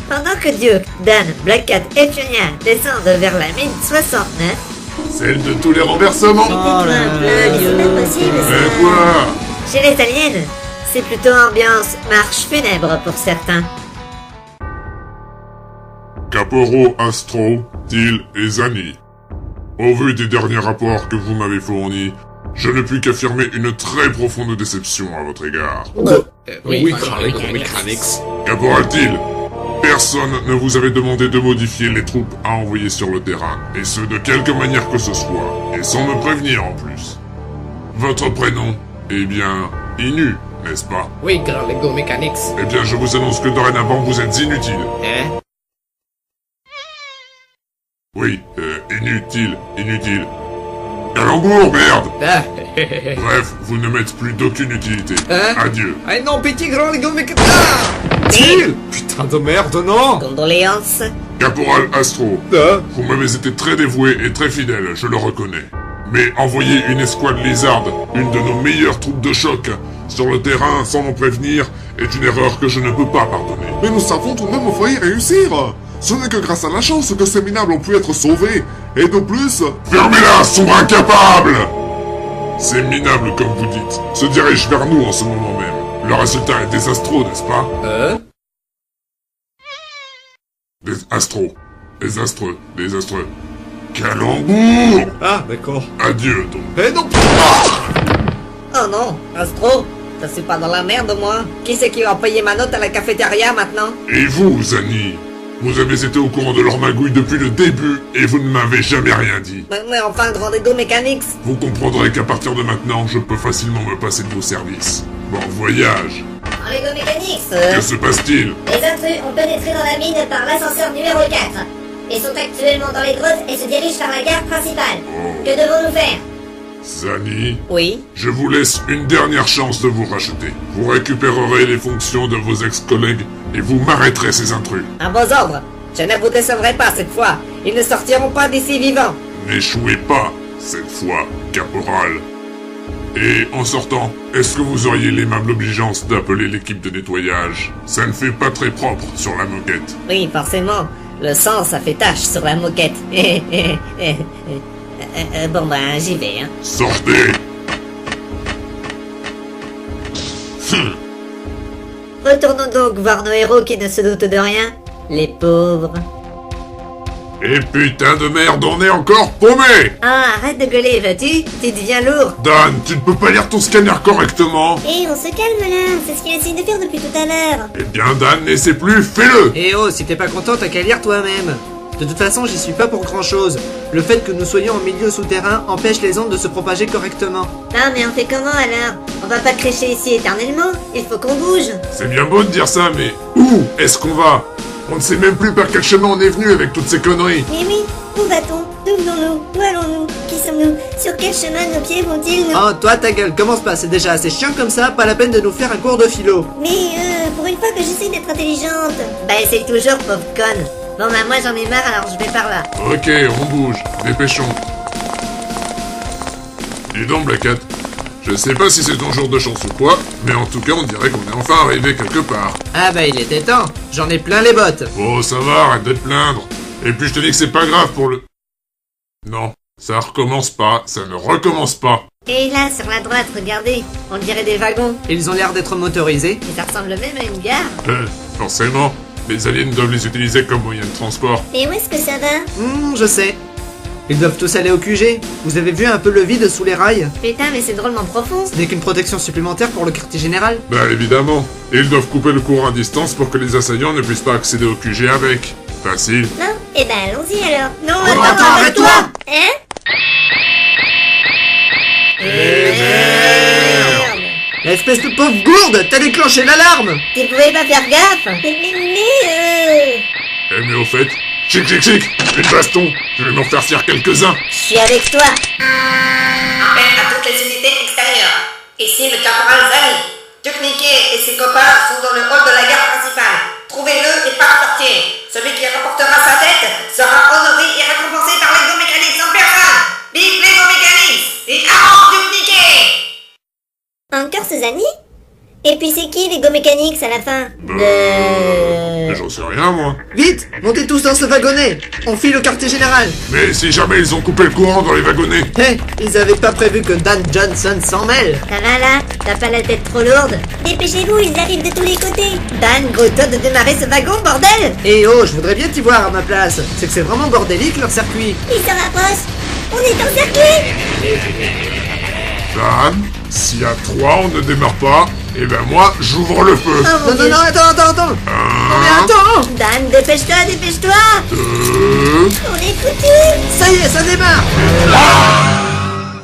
Pendant que Duke, Dan, Black Cat et Pionia descendent vers la mine 69... Celle de tous les renversements. Oh là là, c'est pas possible ça. Mais quoi? Chez les aliens, c'est plutôt ambiance marche funèbre pour certains. Caporaux, Astro, Teal et Zani. Au vu des derniers rapports que vous m'avez fournis, je ne puis qu'affirmer une très profonde déception à votre égard. Oui, Mechanics. Caporal Teal, personne ne vous avait demandé de modifier les troupes à envoyer sur le terrain, et ce de quelque manière que ce soit, et sans me prévenir en plus. Votre prénom, eh bien, Inu, n'est-ce pas? Oui, Grand Lego Mechanics. Eh bien, je vous annonce que dorénavant vous êtes inutile. Hein? Oui, inutile. Calembour, merde! Ah, Bref, vous ne m'êtes plus d'aucune utilité. Hein? Adieu. ah non, pitié, Grand Lego Mechanics. Ah! Teal! Putain de merde, non! Condoléances. Caporal Astro, Ah. vous m'avez été très dévoué et très fidèle, je le reconnais. Mais envoyer une escouade Lizard, une de nos meilleures troupes de choc, sur le terrain sans m'en prévenir, est une erreur que je ne peux pas pardonner. Mais nous savons tout de même failli réussir. Ce n'est que grâce à la chance que ces minables ont pu être sauvés. Et de plus... Fermez-la, sombre incapable! Ces minables, comme vous dites, se dirigent vers nous en ce moment même. Le résultat est désastreux, n'est-ce pas? Désastreux. Calembour! Ah, d'accord. Adieu, donc. Eh non! Oh non, Astro, je suis pas dans la merde moi. Qui c'est qui va payer ma note à la cafétéria maintenant? Et vous, Zani? Vous avez été au courant de leur magouille depuis le début, et vous ne m'avez jamais rien dit. Mais enfin, Grand Ego Mechanics. Vous comprendrez qu'à partir de maintenant, je peux facilement me passer de vos services. Bon voyage. Grand Lego Mechanics. Que se passe-t-il? Les intrus ont pénétré dans la mine par l'ascenseur numéro 4. Ils sont actuellement dans les grottes et se dirigent vers la gare principale. Que devons-nous faire? Zani, Oui. je vous laisse une dernière chance de vous racheter. Vous récupérerez les fonctions de vos ex-collègues et vous m'arrêterez ces intrus. À vos ordres. Je ne vous décevrai pas cette fois. Ils ne sortiront pas d'ici vivants. N'échouez pas, cette fois, caporal. Et en sortant, est-ce que vous auriez l'aimable obligeance d'appeler l'équipe de nettoyage? Ça ne fait pas très propre sur la moquette. Oui, forcément. Le sang, ça fait tache sur la moquette. Bon ben, j'y vais, hein. Sortez! Retournons donc voir nos héros qui ne se doutent de rien. Les pauvres. Et putain de merde, on est encore paumé! Ah, arrête de gueuler, vas-tu? Tu deviens lourd. Dan, tu ne peux pas lire ton scanner correctement? Eh, on se calme là. C'est ce qu'il essaie de faire depuis tout à l'heure. Eh bien Dan, n'essaie plus, fais-le! Eh oh, si t'es pas content, t'as qu'à lire toi-même. De toute façon, j'y suis pas pour grand-chose. Le fait que nous soyons en milieu souterrain empêche les ondes de se propager correctement. Ah, mais on fait comment alors? On va pas crécher ici éternellement. Il faut qu'on bouge. C'est bien beau de dire ça, mais où est-ce qu'on va? On ne sait même plus par quel chemin on est venu avec toutes ces conneries. Mais oui, où va-t-on? D'où venons-nous? Où allons-nous? Qui sommes-nous? Sur quel chemin nos pieds vont-ils nous... Oh, toi ta gueule, commence pas, c'est déjà assez chiant comme ça, pas la peine de nous faire un cours de philo. Mais pour une fois que j'essaie d'être intelligente. Bah, essaye toujours, pauvre conne. Bon bah, moi j'en ai marre, alors je vais par là. Ok, on bouge, dépêchons. Dis donc, Black Cat, je sais pas si c'est ton jour de chance ou quoi, mais en tout cas on dirait qu'on est enfin arrivé quelque part. Ah bah il était temps, j'en ai plein les bottes. Oh, ça va, arrête de te plaindre. Et puis je te dis que c'est pas grave pour le... Non, ça recommence pas, ça ne recommence pas. Et là, sur la droite, regardez, on dirait des wagons. Ils ont l'air d'être motorisés. Et ça ressemble même à une gare. Forcément, les aliens doivent les utiliser comme moyen de transport. Et où est-ce que ça va? Je sais. Ils doivent tous aller au QG. Vous avez vu un peu le vide sous les rails? Putain, mais c'est drôlement profond. Ce n'est qu'une protection supplémentaire pour le quartier général. Bah évidemment, et ils doivent couper le courant à distance pour que les assaillants ne puissent pas accéder au QG avec. Facile. Non? Eh ben allons-y alors. Non, attends, arrête-toi! Hein? Espèce de pauvre gourde, t'as déclenché l'alarme! Tu pouvais pas faire gaffe. Eh mais au fait, chic, une baston, je vais m'en faire tirer quelques-uns. Je suis avec toi. Appel à toutes les unités extérieures. Ici le caporal Zani. Tuknike et ses copains sont dans le hall de la gare principale. Trouvez-le et pas sortir. Celui qui rapportera sa tête sera honoré et récompensé par les Lego Mechanics en personne. Vive les Lego Mechanics et avant Tuknike! Encore Suzanne? Et puis c'est qui les Go Mechanics à la fin? j'en sais rien, moi. Vite, montez tous dans ce wagonnet. On file au quartier général. Mais si jamais ils ont coupé le courant dans les wagonnets. Hé, ils avaient pas prévu que Dan Johnson s'en mêle. Ça va là? T'as pas la tête trop lourde? Dépêchez-vous, ils arrivent de tous les côtés. Dan, gros taux de démarrer ce wagon, bordel! Eh oh, je voudrais bien t'y voir à ma place. C'est que c'est vraiment bordélique leur circuit. Ils se rapprochent. On est encerclés. Dan, si à 3 on ne démarre pas, eh ben moi, j'ouvre le feu. Oh mon Non, non, Dieu. non, attends. Non mais attends. Dan, dépêche-toi, dépêche-toi. On est foutus. Ça y est, ça démarre.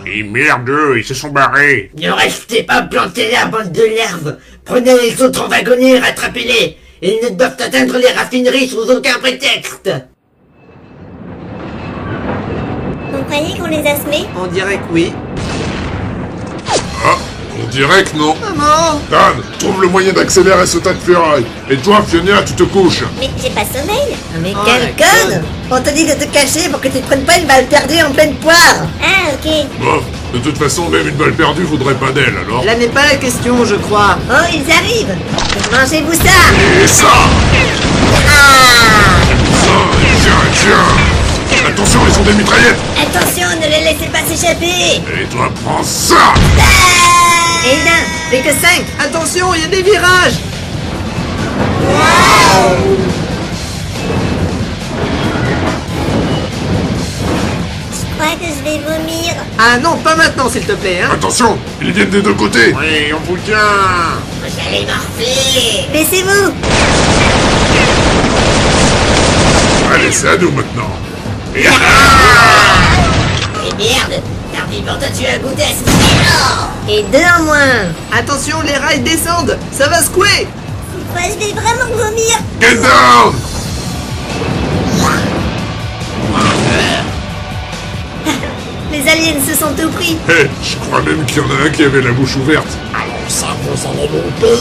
Et merde, ils se sont barrés. Ne restez pas plantés là, bande de larves. Prenez les autres wagonnets et rattrapez-les. Ils ne doivent atteindre les raffineries sous aucun prétexte. Vous croyez qu'on les a semés? On dirait que oui. Ah, on dirait que non. Maman. Dan, trouve le moyen d'accélérer ce tas de ferraille. Et toi, Fiona, tu te couches. Mais j'ai pas sommeil. Mais Oh, quelle la conne! On te dit de te cacher pour que tu ne prennes pas une balle perdue en pleine poire. Ah, ok. Bon, de toute façon, même une balle perdue vaudrait pas d'elle, alors. Là n'est pas la question, je crois. Oh, ils arrivent. Mangez-vous ça. Et ça Tiens Attention, ils sont des mitraillettes. Attention, ne les laissez pas s'échapper. Et toi, prends ça. Et d'un, plus que 5. Attention, il y a des virages. Je crois que je vais vomir. Ah non, pas maintenant s'il te plaît, hein. Attention, ils viennent des deux côtés. Oui, on vous tient. Vous allez morfler. Baissez-vous. Allez, c'est à nous maintenant. Et Et merde. Tardivant, toi tu as goûté à ce qu'il Et 2 en moins. Attention, les rails descendent. Ça va secouer. Moi, je vais vraiment vomir. get down. Les aliens se sont tout pris. Hé, je crois même qu'il y en a un qui avait la bouche ouverte. Ça, vous en avez mon peu.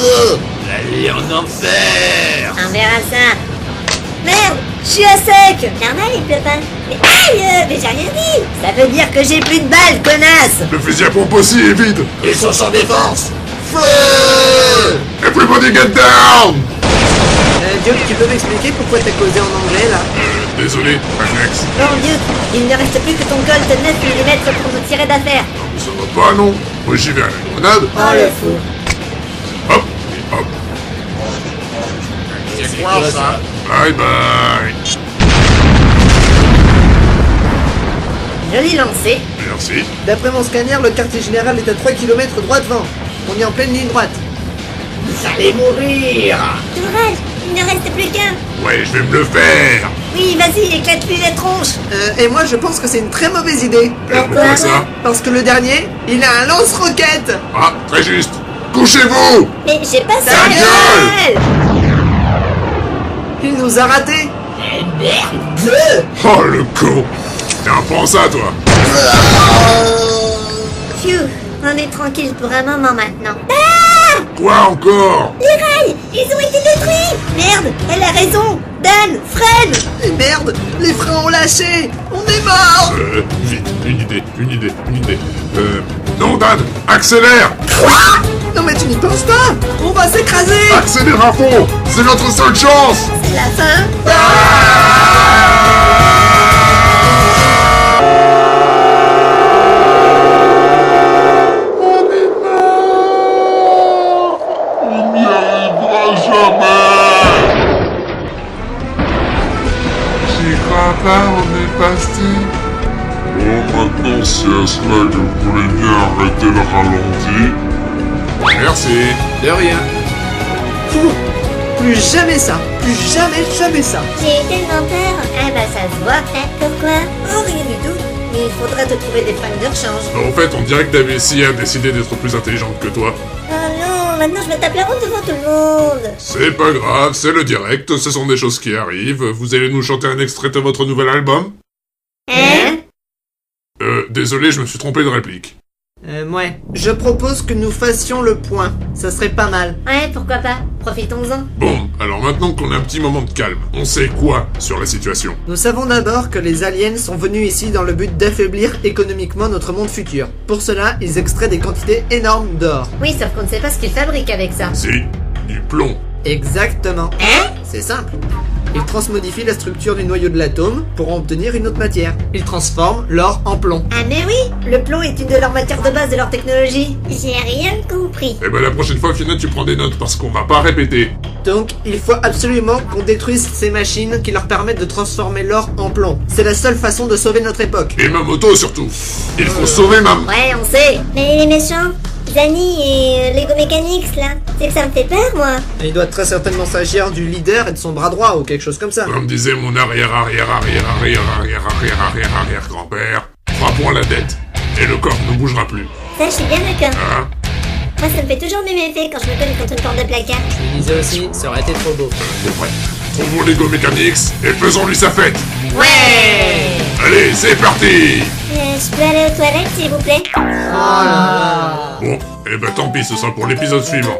Allez en enfer. On verra ça. Merde, je suis à sec. Normal, il pleut pas. Mais aïe, mais j'ai rien dit. Ça veut dire que j'ai plus de balles, connasse. Le fusil à pompe aussi est vide. Ils sont sans défense. Everybody get down. Duke, tu peux m'expliquer pourquoi t'as causé en anglais là? Désolé, réflexe. Bon, Dieu, il ne reste plus que ton Colt 9 mm pour nous tirer d'affaire. Non, ça va pas, non. Moi, j'y vais à la grenade. Oh, le fou. Hop, hop. C'est quoi ça? Bye bye. Joli lancé. Merci. D'après mon scanner, le quartier général est à 3 km droit devant. On est en pleine ligne droite. Vous allez mourir. Courage, il ne reste plus qu'un. Ouais, je vais me le faire. Oui, vas-y, éclate-lui la tronche. Et moi je pense que c'est une très mauvaise idée. Pourquoi ça? Parce que le dernier, il a un lance-roquette. Ah, très juste. Couchez-vous. Mais j'ai pas ça. Ta gueule. Il nous a ratés. Merde. Oh, le con. Tiens, prends ça, toi. Phew, on est tranquille pour un moment maintenant. Quoi encore? Les rails, ils ont été détruits. Merde, elle a raison. Dan, freine. Et merde, les freins ont lâché. On est mort. Vite, une idée. Non, Dan, accélère. Non mais tu n'y penses pas. On va s'écraser. Accélère à fond. C'est notre seule chance. C'est la fin. On n'y arrivera jamais. J'y crois pas, on est parti. Bon, maintenant, si à cela que vous voulez bien arrêter le ralenti. Merci. De rien. Plus jamais ça. Plus jamais ça. J'ai tellement peur. Ah bah ça se voit. Pourquoi? Oh, rien du tout. Il faudra te trouver des fringues de rechange. En fait, on dirait que Davici a décidé d'être plus intelligente que toi. Oh non, maintenant je me tape la honte devant tout le monde. C'est pas grave, c'est le direct, ce sont des choses qui arrivent. Vous allez nous chanter un extrait de votre nouvel album? Hein? Désolé, je me suis trompé de réplique. Ouais. Je propose que nous fassions le point. Ça serait pas mal. Ouais, pourquoi pas. Profitons-en. Bon, alors maintenant qu'on a un petit moment de calme, on sait quoi sur la situation? Nous savons d'abord que les aliens sont venus ici dans le but d'affaiblir économiquement notre monde futur. Pour cela, ils extraient des quantités énormes d'or. Oui, sauf qu'on ne sait pas ce qu'ils fabriquent avec ça. Si, du plomb. Exactement. Hein? C'est simple. Il transmodifie la structure du noyau de l'atome pour en obtenir une autre matière. Il transforme l'or en plomb. Ah mais oui, le plomb est une de leurs matières de base de leur technologie. J'ai rien compris. Eh ben la prochaine fois, Fiona, tu prends des notes parce qu'on va pas répéter. Donc, il faut absolument qu'on détruise ces machines qui leur permettent de transformer l'or en plomb. C'est la seule façon de sauver notre époque. Et ma moto surtout. Il faut sauver Mam. Ouais, on sait. Mais les méchants, Zani et Lego Mechanics là, c'est que ça me fait peur moi. Et il doit très certainement s'agir du leader et de son bras droit ou quelque chose comme ça. Comme disait mon arrière-arrière-arrière-arrière-arrière-arrière-arrière-grand-père, frappons à la tête. Et le corps ne bougera plus. Ça, je suis bien d'accord. Hein? Moi, ça me fait toujours le même effet quand je me cogne contre une porte de placard. Je me disais aussi, ça aurait été trop beau. C'est vrai. Trouvons Lego Mechanics et faisons-lui sa fête. Ouais. Allez, c'est parti. Je peux aller aux toilettes, s'il vous plaît? Bon, eh ben tant pis, ce sera pour l'épisode suivant.